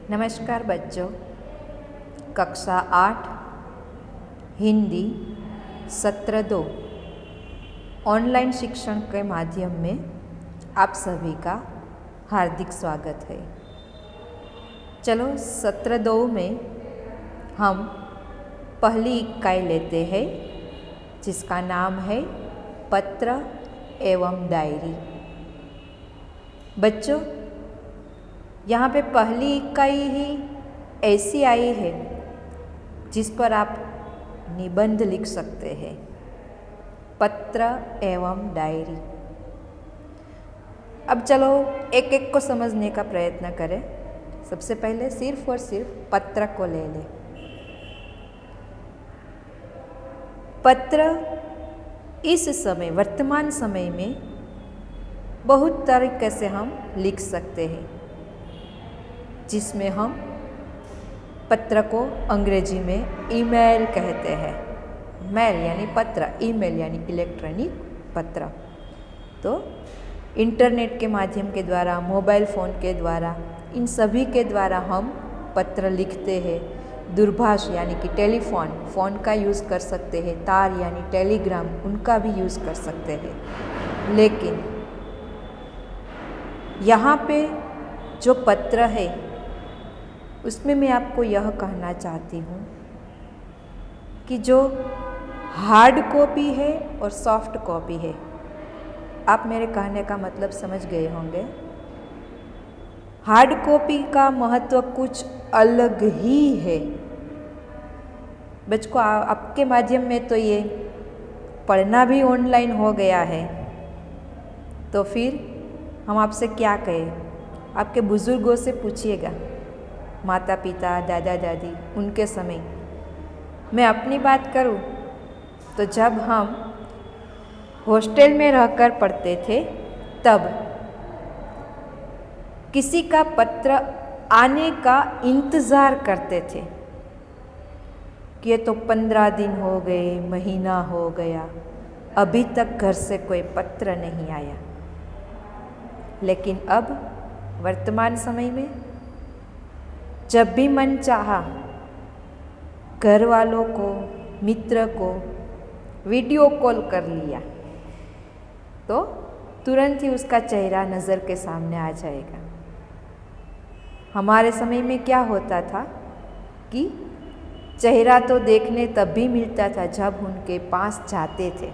नमस्कार बच्चों, कक्षा 8 हिंदी सत्र 2 ऑनलाइन शिक्षण के माध्यम में आप सभी का हार्दिक स्वागत है। चलो सत्र 2 में हम पहली इकाई लेते हैं जिसका नाम है पत्र एवं डायरी। बच्चों, यहाँ पे पहली इकाई ही ऐसी आई है जिस पर आप निबंध लिख सकते हैं, पत्र एवं डायरी। अब चलो एक एक को समझने का प्रयत्न करें। सबसे पहले सिर्फ और सिर्फ पत्र को ले लें। पत्र इस समय वर्तमान समय में बहुत तरीके से हम लिख सकते हैं, जिसमें हम पत्र को अंग्रेजी में ईमेल कहते हैं। मेल यानी पत्र, ईमेल यानी इलेक्ट्रॉनिक पत्र। तो इंटरनेट के माध्यम के द्वारा, मोबाइल फ़ोन के द्वारा, इन सभी के द्वारा हम पत्र लिखते हैं। दूरभाष यानी कि टेलीफोन, फ़ोन का यूज़ कर सकते हैं। तार यानी टेलीग्राम, उनका भी यूज़ कर सकते हैं। लेकिन यहाँ पे जो पत्र है उसमें मैं आपको यह कहना चाहती हूँ कि जो हार्ड कॉपी है और सॉफ्ट कॉपी है, आप मेरे कहने का मतलब समझ गए होंगे। हार्ड कॉपी का महत्व कुछ अलग ही है। बच्चों, आपके माध्यम में तो ये पढ़ना भी ऑनलाइन हो गया है, तो फिर हम आपसे क्या कहें? आपके बुज़ुर्गों से पूछिएगा, माता पिता, दादा दादी, उनके समय। मैं अपनी बात करूं तो जब हम हॉस्टल में रहकर पढ़ते थे तब किसी का पत्र आने का इंतज़ार करते थे कि ये तो 15 दिन हो गए, महीना हो गया, अभी तक घर से कोई पत्र नहीं आया। लेकिन अब वर्तमान समय में जब भी मन चाहा, घर वालों को, मित्र को वीडियो कॉल कर लिया तो तुरंत ही उसका चेहरा नज़र के सामने आ जाएगा। हमारे समय में क्या होता था कि चेहरा तो देखने तब भी मिलता था जब उनके पास जाते थे,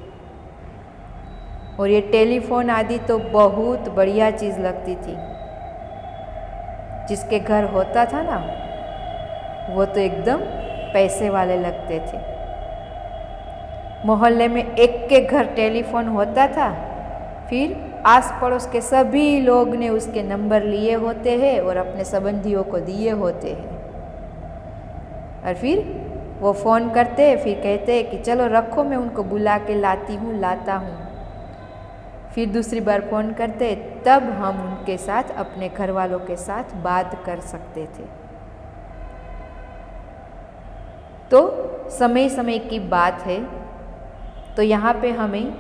और ये टेलीफोन आदि तो बहुत बढ़िया चीज़ लगती थी। जिसके घर होता था ना, वो तो एकदम पैसे वाले लगते थे। मोहल्ले में एक के घर टेलीफोन होता था, फिर आस पड़ोस के सभी लोग ने उसके नंबर लिए होते हैं और अपने संबंधियों को दिए होते हैं, और फिर वो फ़ोन करते हैं, फिर कहते हैं कि चलो रखो, मैं उनको बुला के लाता हूँ। फिर दूसरी बार फ़ोन करते, तब हम उनके साथ, अपने घर वालों के साथ बात कर सकते थे। तो समय समय की बात है। तो यहाँ पे हमें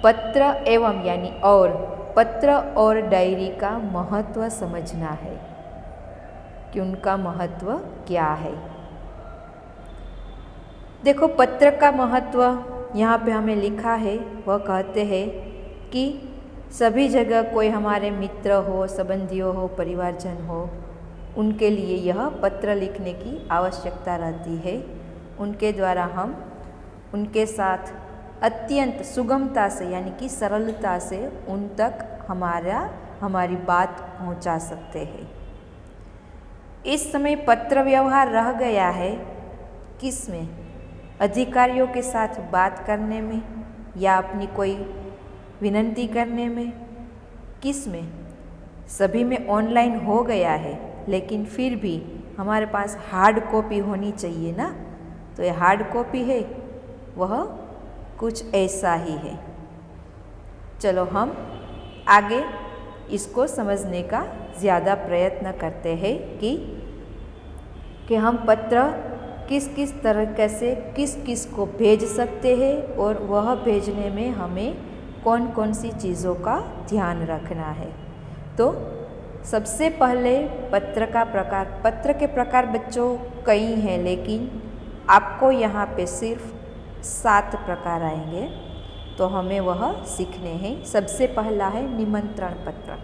पत्र एवं यानी और पत्र और डायरी का महत्व समझना है कि उनका महत्व क्या है। देखो, पत्र का महत्व यहाँ पे हमें लिखा है। वह कहते हैं कि सभी जगह कोई हमारे मित्र हो, संबंधियों हो, परिवारजन हो, उनके लिए यह पत्र लिखने की आवश्यकता रहती है। उनके द्वारा हम उनके साथ अत्यंत सुगमता से यानी कि सरलता से उन तक हमारी बात पहुंचा सकते हैं। इस समय पत्र व्यवहार रह गया है किसमें? अधिकारियों के साथ बात करने में या अपनी कोई विनती करने में। किस में? सभी में ऑनलाइन हो गया है, लेकिन फिर भी हमारे पास हार्ड कॉपी होनी चाहिए ना। तो ये हार्ड कॉपी है, वह कुछ ऐसा ही है। चलो हम आगे इसको समझने का ज़्यादा प्रयत्न करते हैं कि हम पत्र किस किस तरीके से किस किस को भेज सकते हैं, और वह भेजने में हमें कौन कौन सी चीज़ों का ध्यान रखना है। तो सबसे पहले पत्र का प्रकार, पत्र के प्रकार बच्चों कई हैं, लेकिन आपको यहाँ पे सिर्फ 7 प्रकार आएंगे, तो हमें वह सीखने हैं। सबसे पहला है निमंत्रण पत्र,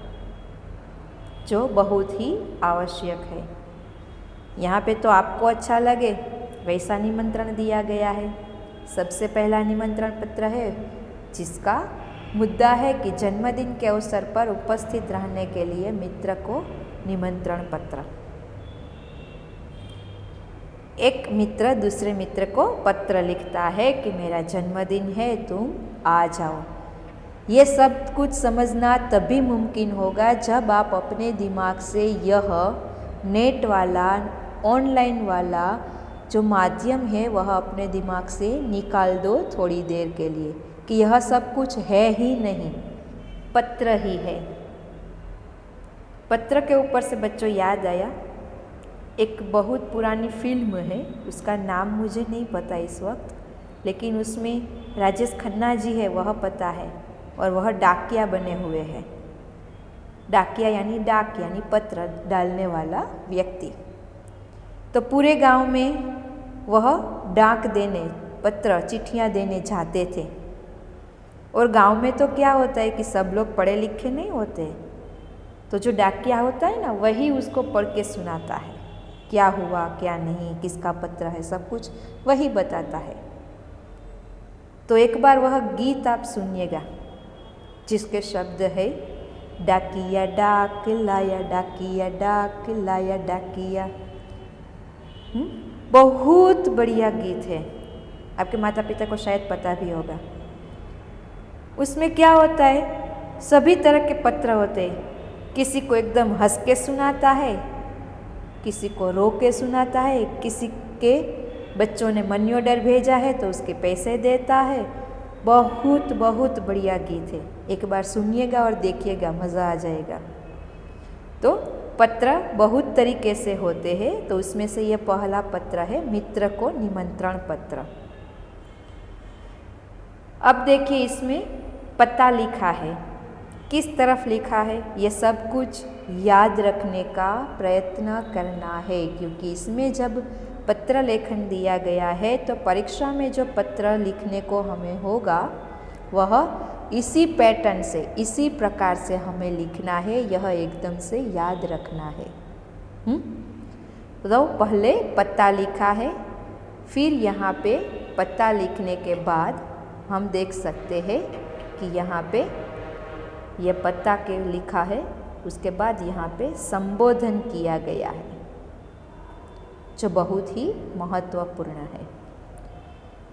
जो बहुत ही आवश्यक है। यहाँ पे तो आपको अच्छा लगे वैसा निमंत्रण दिया गया है। सबसे पहला निमंत्रण पत्र है जिसका मुद्दा है कि जन्मदिन के अवसर पर उपस्थित रहने के लिए मित्र को निमंत्रण पत्र। एक मित्र दूसरे मित्र को पत्र लिखता है कि मेरा जन्मदिन है, तुम आ जाओ। ये सब कुछ समझना तभी मुमकिन होगा जब आप अपने दिमाग से यह नेट वाला, ऑनलाइन वाला जो माध्यम है वह अपने दिमाग से निकाल दो थोड़ी देर के लिए, कि यह सब कुछ है ही नहीं, पत्र ही है। पत्र के ऊपर से बच्चों याद आया, एक बहुत पुरानी फिल्म है, उसका नाम मुझे नहीं पता इस वक्त, लेकिन उसमें राजेश खन्ना जी है वह पता है, और वह डाकिया बने हुए हैं। डाकिया यानी डाक यानी पत्र डालने वाला व्यक्ति। तो पूरे गांव में वह डाक देने, पत्र चिट्ठियाँ देने जाते थे। और गांव में तो क्या होता है कि सब लोग पढ़े लिखे नहीं होते, तो जो डाकिया होता है ना वही उसको पढ़ के सुनाता है, क्या हुआ क्या नहीं, किसका पत्र है, सब कुछ वही बताता है। तो एक बार वह गीत आप सुनिएगा जिसके शब्द है, डाकिया डाक लाया, डाकिया डाक लाया, डाकिया। बहुत बढ़िया गीत है, आपके माता पिता को शायद पता भी होगा। उसमें क्या होता है, सभी तरह के पत्र होते हैं। किसी को एकदम हंस के सुनाता है, किसी को रो के सुनाता है, किसी के बच्चों ने मनी ऑर्डर भेजा है तो उसके पैसे देता है। बहुत बहुत बढ़िया गीत है, एक बार सुनिएगा और देखिएगा, मज़ा आ जाएगा। तो पत्र बहुत तरीके से होते हैं, तो उसमें से ये पहला पत्र है मित्र को निमंत्रण पत्र। अब देखिए इसमें पता लिखा है, किस तरफ लिखा है, ये सब कुछ याद रखने का प्रयत्न करना है, क्योंकि इसमें जब पत्र लेखन दिया गया है तो परीक्षा में जो पत्र लिखने को हमें होगा वह इसी पैटर्न से, इसी प्रकार से हमें लिखना है, यह एकदम से याद रखना है। तो पहले पता लिखा है, फिर यहाँ पे पता लिखने के बाद हम देख सकते हैं कि यहाँ पे ये पता के लिखा है, उसके बाद यहाँ पे संबोधन किया गया है जो बहुत ही महत्वपूर्ण है।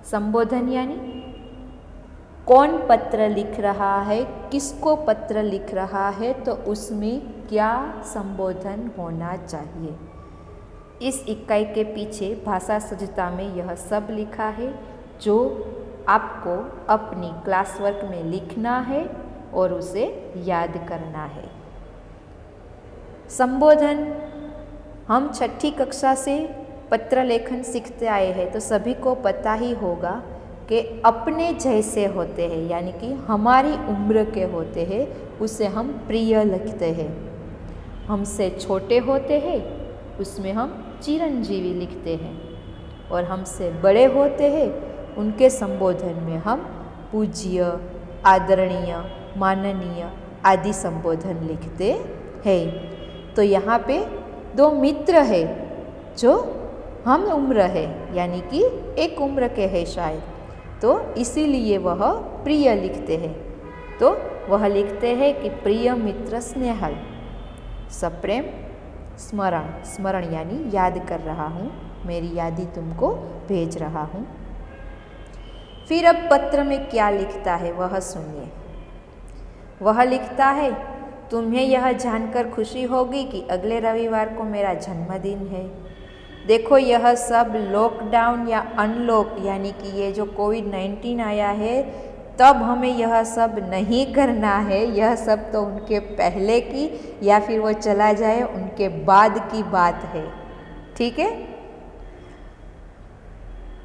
संबोधन यानी कौन पत्र लिख रहा है, किसको पत्र लिख रहा है, तो उसमें क्या संबोधन होना चाहिए। इस इकाई के पीछे भाषा सज्जता में यह सब लिखा है जो आपको अपनी क्लास वर्क में लिखना है और उसे याद करना है। संबोधन, हम छठी कक्षा से पत्र लेखन सीखते आए हैं, तो सभी को पता ही होगा कि अपने जैसे होते हैं, यानी कि हमारी उम्र के होते हैं, उसे हम प्रिय लिखते हैं। हमसे छोटे होते हैं उसमें हम चिरंजीवी लिखते हैं, और हमसे बड़े होते हैं उनके संबोधन में हम पूज्य, आदरणीय, माननीय आदि संबोधन लिखते हैं। तो यहाँ पे दो मित्र है जो हम उम्र है, यानी कि एक उम्र के हैं शायद, तो इसीलिए वह प्रिय लिखते हैं। तो वह लिखते हैं कि प्रिय मित्र स्नेहल, सप्रेम स्मरण, स्मरण यानी याद कर रहा हूँ, मेरी यादी तुमको भेज रहा हूँ। फिर अब पत्र में क्या लिखता है वह सुनिए। वह लिखता है, तुम्हें यह जानकर खुशी होगी कि अगले रविवार को मेरा जन्मदिन है। देखो यह सब लॉकडाउन या अनलॉक यानी कि ये जो कोविड-19 आया है तब हमें यह सब नहीं करना है, यह सब तो उनके पहले की या फिर वो चला जाए उनके बाद की बात है, ठीक है।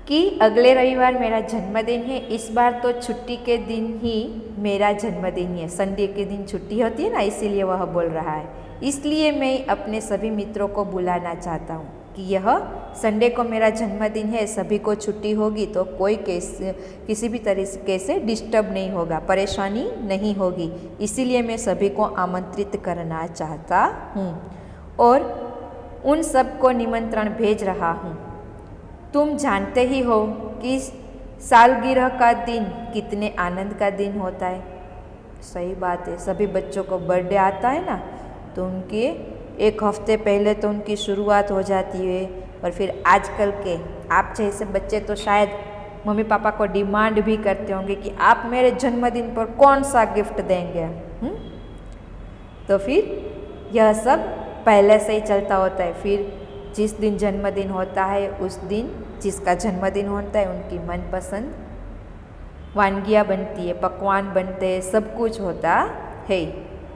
कि अगले रविवार मेरा जन्मदिन है, इस बार तो छुट्टी के दिन ही मेरा जन्मदिन है, संडे के दिन छुट्टी होती है ना, इसीलिए वह बोल रहा है इसलिए मैं अपने सभी मित्रों को बुलाना चाहता हूँ कि यह संडे को मेरा जन्मदिन है, सभी को छुट्टी होगी तो कोई किसी भी तरीके से डिस्टर्ब नहीं होगा, परेशानी नहीं होगी। इसीलिए मैं सभी को आमंत्रित करना चाहता हूँ और उन सब को निमंत्रण भेज रहा हूँ। तुम जानते ही हो कि सालगिरह का दिन कितने आनंद का दिन होता है। सही बात है, सभी बच्चों को बर्थडे आता है ना, तो उनके एक हफ्ते पहले तो उनकी शुरुआत हो जाती है। और फिर आजकल के आप जैसे बच्चे तो शायद मम्मी पापा को डिमांड भी करते होंगे कि आप मेरे जन्मदिन पर कौन सा गिफ्ट देंगे। तो फिर यह सब पहले से ही चलता होता है। फिर जिस दिन जन्मदिन होता है उस दिन जिसका जन्मदिन होता है उनकी मनपसंद वानगियाँ बनती है, पकवान बनते हैं, सब कुछ होता है।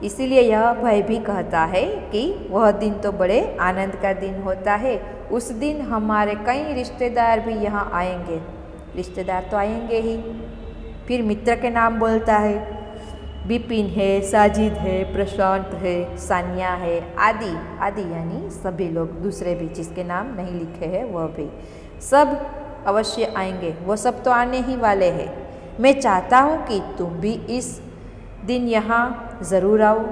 इसीलिए यह भाई भी कहता है कि वह दिन तो बड़े आनंद का दिन होता है। उस दिन हमारे कई रिश्तेदार भी यहाँ आएंगे। रिश्तेदार तो आएंगे ही। फिर मित्र के नाम बोलता है, विपिन है, साजिद है, प्रशांत है, सानिया है, आदि आदि, यानी सभी लोग, दूसरे भी जिसके नाम नहीं लिखे हैं वह भी सब अवश्य आएंगे। वो सब तो आने ही वाले हैं। मैं चाहता हूँ कि तुम भी इस दिन यहाँ ज़रूर आओ।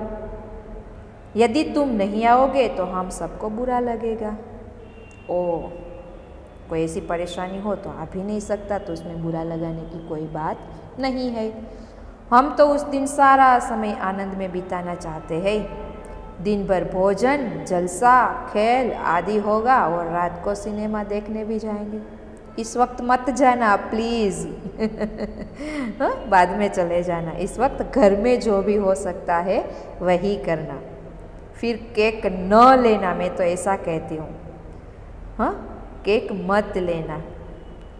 यदि तुम नहीं आओगे तो हम सबको बुरा लगेगा। कोई ऐसी परेशानी हो तो आ भी नहीं सकता, तो उसमें बुरा लगाने की कोई बात नहीं है। हम तो उस दिन सारा समय आनंद में बिताना चाहते हैं। दिन भर भोजन, जलसा, खेल आदि होगा और रात को सिनेमा देखने भी जाएंगे। इस वक्त मत जाना प्लीज़। बाद में चले जाना। इस वक्त घर में जो भी हो सकता है वही करना। फिर केक न लेना, मैं तो ऐसा कहती हूँ। केक मत लेना।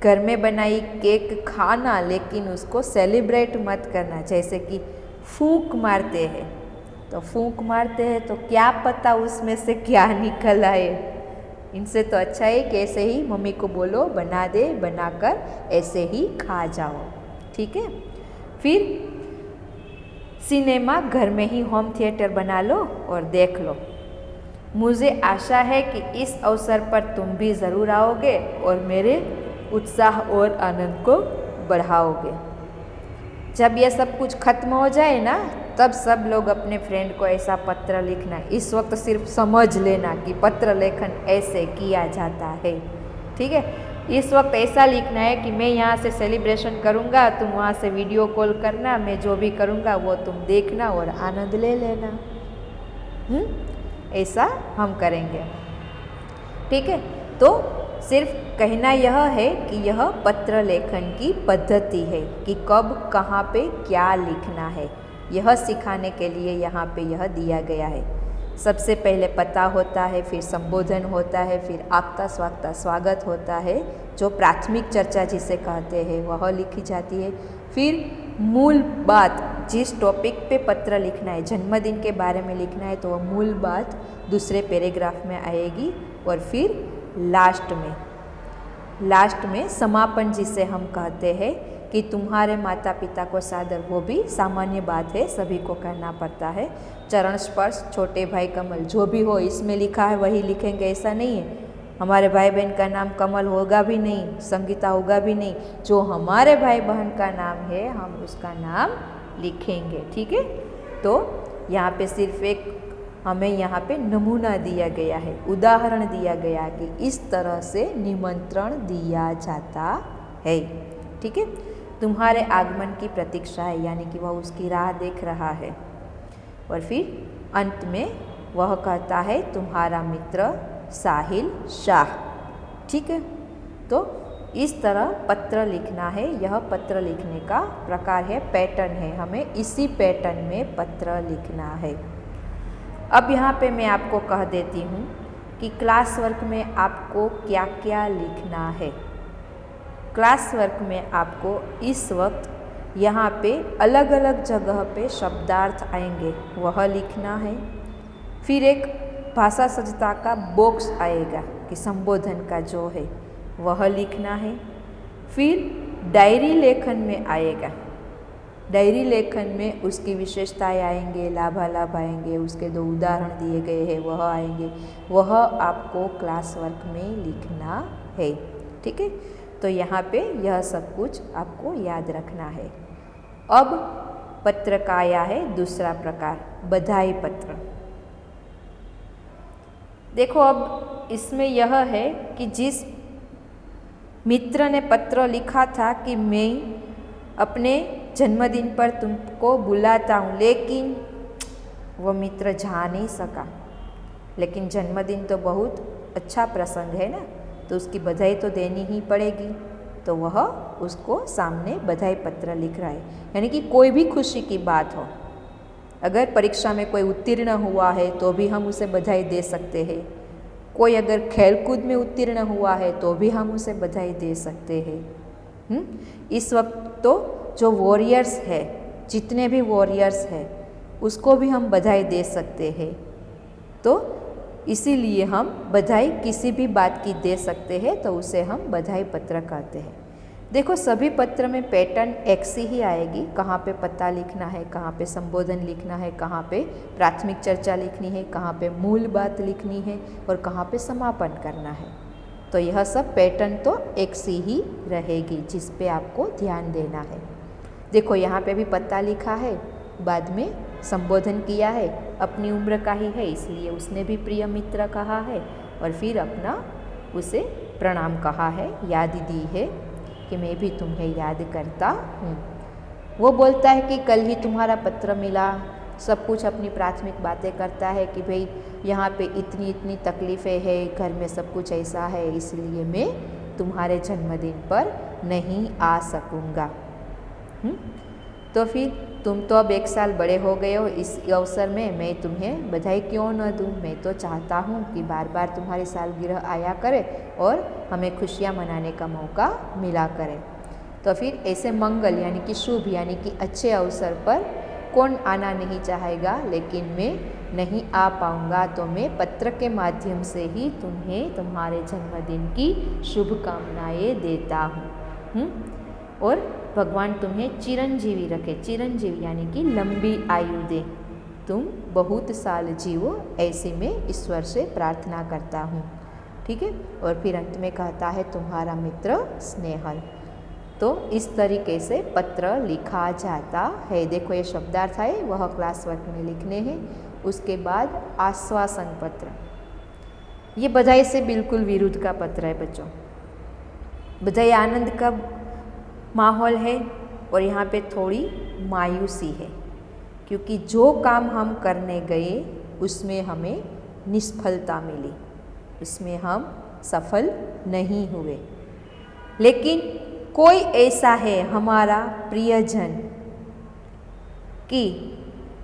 घर में बनाई केक खाना, लेकिन उसको सेलिब्रेट मत करना। जैसे कि फूंक मारते हैं, तो फूंक मारते हैं तो क्या पता उसमें से क्या निकल आए। इनसे तो अच्छा है कि ऐसे ही मम्मी को बोलो बना दे, बनाकर ऐसे ही खा जाओ। ठीक है। फिर सिनेमा घर में ही होम थिएटर बना लो और देख लो। मुझे आशा है कि इस अवसर पर तुम भी ज़रूर आओगे और मेरे उत्साह और आनंद को बढ़ाओगे। जब यह सब कुछ खत्म हो जाए ना, तब सब लोग अपने फ्रेंड को ऐसा पत्र लिखना। इस वक्त सिर्फ समझ लेना कि पत्र लेखन ऐसे किया जाता है। ठीक है। इस वक्त ऐसा लिखना है कि मैं यहाँ से सेलिब्रेशन करूँगा, तुम वहाँ से वीडियो कॉल करना, मैं जो भी करूँगा वो तुम देखना और आनंद ले लेना। ऐसा हम करेंगे। ठीक है। तो सिर्फ कहना यह है कि यह पत्र लेखन की पद्धति है कि कब कहाँ पे क्या लिखना है, यह सिखाने के लिए यहाँ पे यह दिया गया है। सबसे पहले पता होता है, फिर संबोधन होता है, फिर आगता स्वागता स्वागत होता है, जो प्राथमिक चर्चा जिसे कहते हैं वह लिखी जाती है। फिर मूल बात, जिस टॉपिक पे पत्र लिखना है, जन्मदिन के बारे में लिखना है, तो वह मूल बात दूसरे पैराग्राफ में आएगी। और फिर लास्ट में समापन जिसे हम कहते हैं कि तुम्हारे माता पिता को सादर, वो भी सामान्य बात है, सभी को करना पड़ता है। चरण स्पर्श, छोटे भाई कमल, जो भी हो इसमें लिखा है वही लिखेंगे, ऐसा नहीं है। हमारे भाई बहन का नाम कमल होगा भी नहीं, संगीता होगा भी नहीं, जो हमारे भाई बहन का नाम है हम उसका नाम लिखेंगे। ठीक है। तो यहाँ पे सिर्फ एक हमें यहाँ पे नमूना दिया गया है, उदाहरण दिया गया कि इस तरह से निमंत्रण दिया जाता है। ठीक है। तुम्हारे आगमन की प्रतीक्षा है, यानी कि वह उसकी राह देख रहा है। और फिर अंत में वह कहता है तुम्हारा मित्र साहिल शाह। ठीक है। तो इस तरह पत्र लिखना है। यह पत्र लिखने का प्रकार है, पैटर्न है, हमें इसी पैटर्न में पत्र लिखना है। अब यहाँ पे मैं आपको कह देती हूँ कि क्लास वर्क में आपको क्या क्या लिखना है। क्लास वर्क में आपको इस वक्त यहाँ पे अलग अलग जगह पे शब्दार्थ आएंगे, वह लिखना है। फिर एक भाषा सज्जता का बॉक्स आएगा कि संबोधन का जो है वह लिखना है। फिर डायरी लेखन में आएगा डायरी लेखन में उसकी विशेषताएं आएंगे, लाभालाभ आएंगे, उसके 2 उदाहरण दिए गए हैं वह आएंगे, वह आपको क्लास वर्क में लिखना है। ठीक है, तो यहाँ पे यह सब कुछ आपको याद रखना है। अब पत्र का आया है दूसरा प्रकार, बधाई पत्र। देखो अब इसमें यह है कि जिस मित्र ने पत्र लिखा था कि मैं अपने जन्मदिन पर तुमको बुलाता हूँ, लेकिन वो मित्र जा नहीं सका। लेकिन जन्मदिन तो बहुत अच्छा प्रसंग है ना, तो उसकी बधाई तो देनी ही पड़ेगी। तो वह उसको सामने बधाई पत्र लिख रहा है। यानी कि कोई भी खुशी की बात हो, अगर परीक्षा में कोई उत्तीर्ण हुआ है तो भी हम उसे बधाई दे सकते हैं। कोई अगर खेलकूद में उत्तीर्ण हुआ है तो भी हम उसे बधाई दे सकते हैं। इस वक्त तो जो वॉरियर्स है, जितने भी वॉरियर्स हैं, उसको भी हम बधाई दे सकते हैं। तो इसीलिए हम बधाई किसी भी बात की दे सकते हैं, तो उसे हम बधाई पत्र कहते हैं। देखो सभी पत्र में पैटर्न एक सी ही आएगी, कहाँ पे पता लिखना है, कहाँ पे संबोधन लिखना है, कहाँ पे प्राथमिक चर्चा लिखनी है, कहाँ पे मूल बात लिखनी है और कहाँ पे समापन करना है। तो यह सब पैटर्न तो एक सी ही रहेगी, जिस पे आपको ध्यान देना है। देखो यहाँ पे भी पता लिखा है, बाद में संबोधन किया है, अपनी उम्र का ही है इसलिए उसने भी प्रिय मित्र कहा है, और फिर अपना उसे प्रणाम कहा है, याद दी है कि मैं भी तुम्हें याद करता हूँ। वो बोलता है कि कल ही तुम्हारा पत्र मिला, सब कुछ अपनी प्राथमिक बातें करता है कि भाई यहाँ पे इतनी इतनी तकलीफ़ें हैं, घर में सब कुछ ऐसा है, इसलिए मैं तुम्हारे जन्मदिन पर नहीं आ सकूँगा। तो फिर तुम तो अब 1 साल बड़े हो गए हो, इस अवसर में मैं तुम्हें बधाई क्यों न दूँ। मैं तो चाहता हूँ कि बार बार तुम्हारी सालगिरह आया करे और हमें खुशियाँ मनाने का मौका मिला करे। तो फिर ऐसे मंगल यानी कि शुभ यानी कि अच्छे अवसर पर कौन आना नहीं चाहेगा, लेकिन मैं नहीं आ पाऊँगा तो मैं पत्र के माध्यम से ही तुम्हें तुम्हारे जन्मदिन की शुभकामनाएँ देता हूँ। और भगवान तुम्हें चिरंजीवी रखे, चिरंजीवी यानी कि लंबी आयु दे, तुम बहुत साल जियो, ऐसी मैं ईश्वर से प्रार्थना करता हूँ। ठीक है, और फिर अंत में कहता है तुम्हारा मित्र स्नेहल। तो इस तरीके से पत्र लिखा जाता है। देखो ये शब्दार्थ है वह क्लास वर्क में लिखने हैं। उसके बाद आश्वासन पत्र, ये बधाई से बिल्कुल विरुद्ध का पत्र है बच्चों। बधाई आनंद का माहौल है और यहाँ पे थोड़ी मायूसी है, क्योंकि जो काम हम करने गए उसमें हमें निष्फलता मिली, उसमें हम सफल नहीं हुए। लेकिन कोई ऐसा है हमारा प्रियजन कि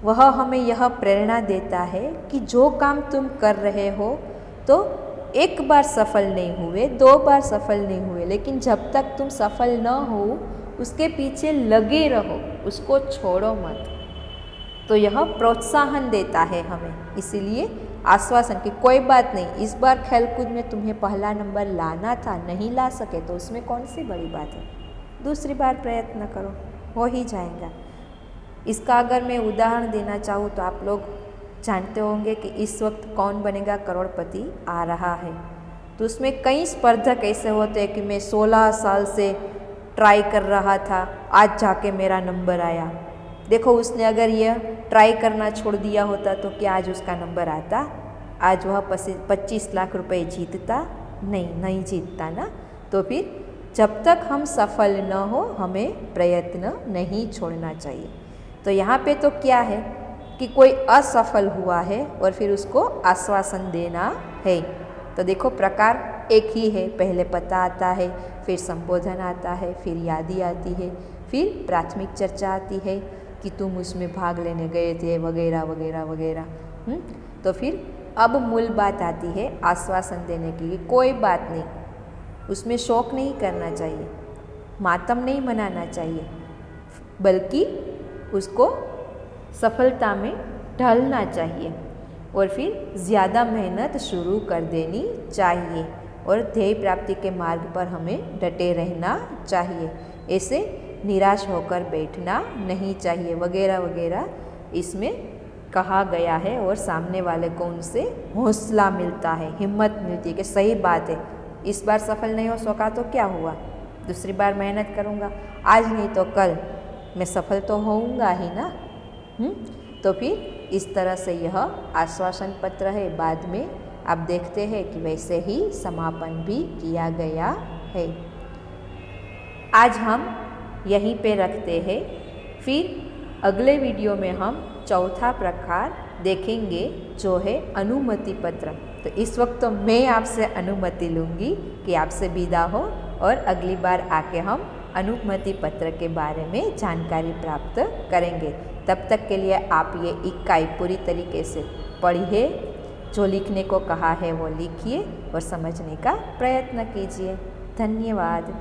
वह हमें यह प्रेरणा देता है कि जो काम तुम कर रहे हो तो 1 बार सफल नहीं हुए, 2 बार सफल नहीं हुए, लेकिन जब तक तुम सफल न हो उसके पीछे लगे रहो, उसको छोड़ो मत। तो यह प्रोत्साहन देता है हमें, इसीलिए आश्वासन कि कोई बात नहीं, इस बार खेलकूद में तुम्हें पहला नंबर लाना था, नहीं ला सके तो उसमें कौन सी बड़ी बात है, दूसरी बार प्रयत्न करो, हो ही जाएगा। इसका अगर मैं उदाहरण देना चाहूँ तो आप लोग जानते होंगे कि इस वक्त कौन बनेगा करोड़पति आ रहा है। तो उसमें कई स्पर्धक ऐसे होते हैं कि मैं 16 साल से ट्राई कर रहा था, आज जाके मेरा नंबर आया। देखो उसने अगर यह ट्राई करना छोड़ दिया होता तो क्या आज उसका नंबर आता? आज वह 25 लाख रुपए जीतता? नहीं जीतता ना। तो फिर जब तक हम सफल न हो हमें प्रयत्न नहीं छोड़ना चाहिए। तो यहाँ पे तो क्या है कि कोई असफल हुआ है और फिर उसको आश्वासन देना है। तो देखो प्रकार एक ही है, पहले पता आता है, फिर संबोधन आता है, फिर यादी आती है, फिर प्राथमिक चर्चा आती है कि तुम उसमें भाग लेने गए थे वगैरह वगैरह वगैरह। तो फिर अब मूल बात आती है आश्वासन देने की, कोई बात नहीं, उसमें शौक नहीं करना चाहिए, मातम नहीं मनाना चाहिए, बल्कि उसको सफलता में ढलना चाहिए और फिर ज़्यादा मेहनत शुरू कर देनी चाहिए और ध्येय प्राप्ति के मार्ग पर हमें डटे रहना चाहिए। ऐसे निराश होकर बैठना नहीं चाहिए वगैरह वगैरह इसमें कहा गया है और सामने वाले को उनसे हौसला मिलता है, हिम्मत मिलती है कि सही बात है, इस बार सफल नहीं हो सका तो क्या हुआ, दूसरी बार मेहनत करूँगा, आज नहीं तो कल मैं सफल तो होऊंगा ही ना। तो फिर इस तरह से यह आश्वासन पत्र है। बाद में आप देखते हैं कि वैसे ही समापन भी किया गया है। आज हम यहीं पे रखते हैं, फिर अगले वीडियो में हम चौथा प्रकार देखेंगे जो है अनुमति पत्र। तो इस वक्त तो मैं आपसे अनुमति लूँगी कि आपसे विदा हो और अगली बार आके हम अनुमति पत्र के बारे में जानकारी प्राप्त करेंगे। तब तक के लिए आप ये इकाई पूरी तरीके से पढ़िए, जो लिखने को कहा है वो लिखिए और समझने का प्रयत्न कीजिए। धन्यवाद।